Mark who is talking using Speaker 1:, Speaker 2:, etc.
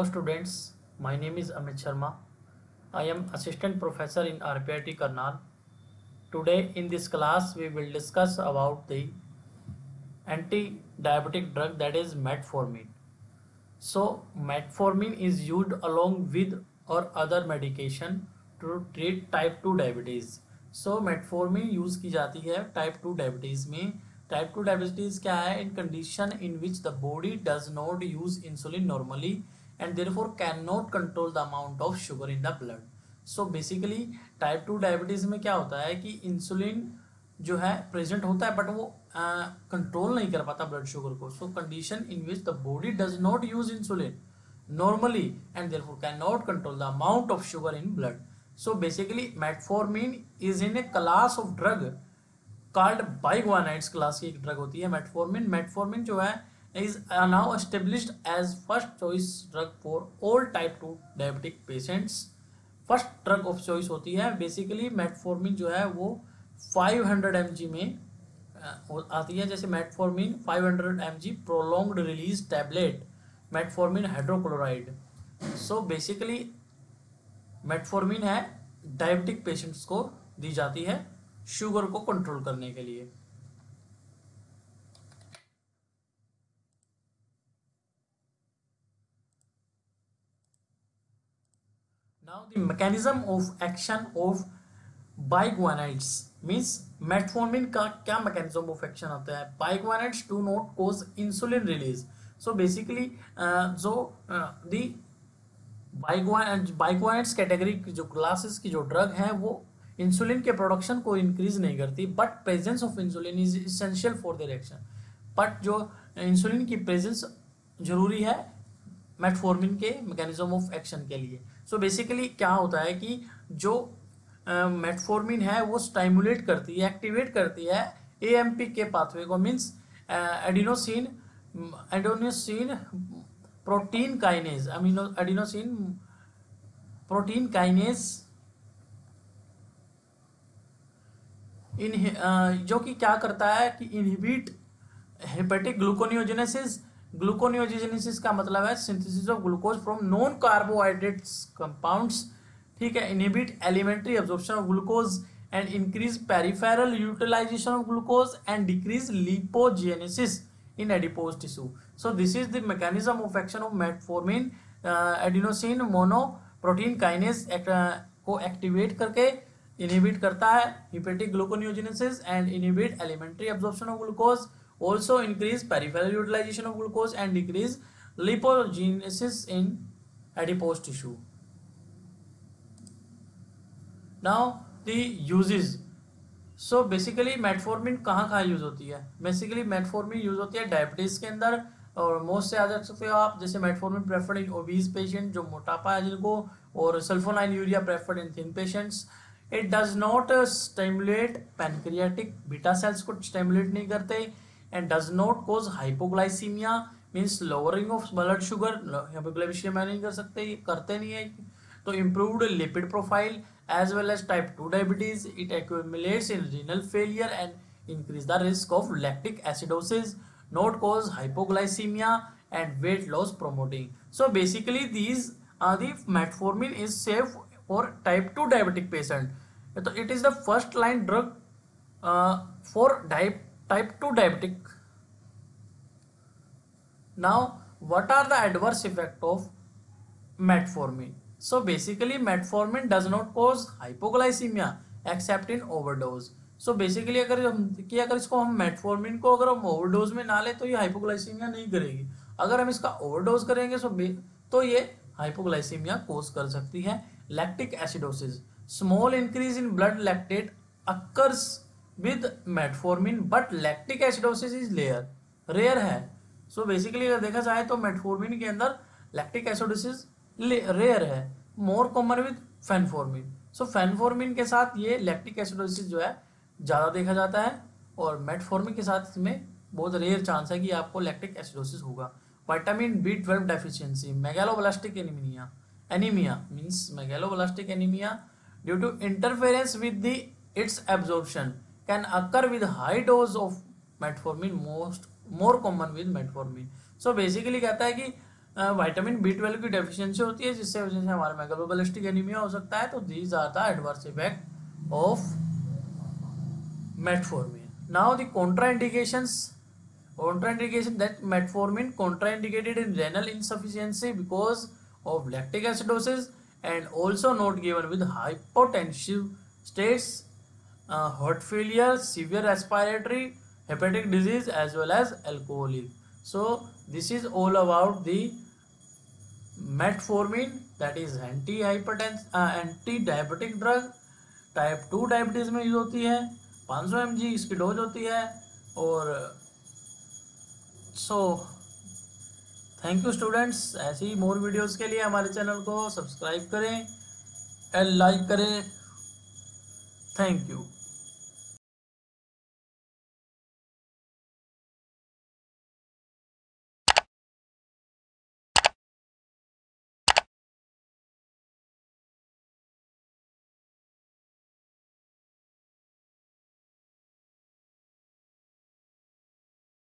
Speaker 1: Hello students, my name is Amit Sharma. I am assistant professor in RPIT Karnal. Today in this class we will discuss about the anti-diabetic drug that is metformin. So metformin is used along with or other medication to treat type 2 diabetes. So metformin use की जाती है type 2 diabetes में. Type 2 diabetes क्या है? In condition in which the body does not use insulin normally and therefore can not control the amount of sugar in the blood. So basically type 2 diabetes में क्या होता है कि insulin जो है प्रेजेंट होता है बट वो कंट्रोल नहीं कर पाता ब्लड शुगर को. सो condition in which the body does not use insulin normally and therefore cannot control the amount of sugar in blood. So basically metformin is in a class of drug called biguanides class की एक drug होती है metformin. metformin जो है is now established as first choice drug for all type 2 diabetic patients. First drug of choice होती है. Basically metformin जो है वो 500 mg में आती है. जैसे metformin 500 mg prolonged release tablet metformin hydrochloride. सो बेसिकली मेटफॉर्मिन है डायबिटिक पेशेंट्स को दी जाती है शुगर को कंट्रोल करने के लिए. Now the mechanism of action of biguanides means metformin का क्या मैकेनिज्म ऑफ एक्शन होता है. Biguanides do not cause insulin release. So basically जो दी बाइग्वानाइड्स कैटेगरी की जो क्लासेस की जो ड्रग है वो इंसुलिन के प्रोडक्शन को इंक्रीज नहीं करती but presence of insulin is essential for their action. But जो इंसुलिन की प्रेजेंस जरूरी है मेटफॉर्मिन के मैकेनिज्म ऑफ एक्शन के लिए. सो बेसिकली क्या होता है कि जो मेटफॉर्मिन है वो स्टाइमुलेट करती है, एक्टिवेट करती है एएमपी के पाथवे को. Means adenosine protein kinase adenosine protein kinase जो कि क्या करता है कि इनहिबिट हेपेटिक ग्लूकोनियोजेनेसिस. ग्लूकोनियोजेनेसिस का मतलब है synthesis of glucose from non carbohydrates compounds. ठीक है. Inhibit alimentary absorption of glucose and increase peripheral utilisation of glucose and decrease lipogenesis in adipose tissue. So this is the mechanism of action of metformin. Adenosine monoprotein kinase को activate करके inhibit करता है hepatic gluconeogenesis and inhibit alimentary absorption of glucose, also increase peripheral utilisation of glucose and decrease lipogenesis in adipose tissue. Now the uses. So basically metformin कहाँ कहाँ use होती है. Basically metformin use होती है diabetes के अंदर और most से याद रख सकते हो आप. जैसे मेटफॉर्मिन प्रेफर्ड इन ओबीज पेशेंट जो मोटापा है जिनको, और sulfonyl urea preferred in thin patients. It does not stimulate pancreatic beta cells को स्टिमुलेट नहीं करते and does not cause hypoglycaemia means lowering of blood sugar. Hypoglycaemia नहीं कर सकते, करते नहीं है. तो improved lipid profile as well as type 2 diabetes. It accumulates in renal failure and increase the risk of lactic acidosis, not cause hypoglycemia and weight loss promoting. So basically these are the metformin is safe for type 2 diabetic patient. So it is the first line drug for type 2 diabetic. Now what are the adverse effect of metformin? So basically metformin does not cause hypoglycemia except in overdose. So basically अगर इसको हम metformin को अगर हम overdose में ना ले तो ये हाइपोग्लाइसीमिया नहीं करेगी. अगर हम इसका ओवरडोज करेंगे तो ये हाइपोग्लाइसीमिया कोज कर सकती है. Lactic acidosis. Small increase in blood lactate occurs with metformin but lactic acidosis is rare है. सो बेसिकली अगर देखा जाए तो मेटफॉर्मिन के अंदर लैक्टिक एसिडोसिस रेयर है, मोर common with phenformin. So phenformin के साथ ये लैक्टिक एसिडोसिस जो है ज़्यादा देखा जाता है और मेटफॉर्मिन के साथ इसमें बहुत रेयर चांस है कि आपको लैक्टिक एसिडोसिस होगा. Vitamin B12 deficiency. Megaloblastic anaemia means megaloblastic anaemia due to interference with the its absorption can occur with high dose of metformin, more common with metformin. So basically कहता है कि vitamin B12 की deficiency होती है, जिससे वजह से हमारे मेगालोबैलिस्टिक एनीमिया हो सकता है। तो these are the adverse effect of metformin. Now the contraindications. Contraindication that metformin contraindicated in renal insufficiency because of lactic acidosis and also not given with hypotensive states, heart failure, severe respiratory, hepatic disease as well as alcoholic. So this is all about the metformin, that is anti diabetic drug, type 2 diabetes में use होती है। 500 mg इसकी dose होती है। और so thank you students. ऐसी ही more videos के लिए हमारे चैनल को सब्सक्राइब करें एंड लाइक करें। Thank you.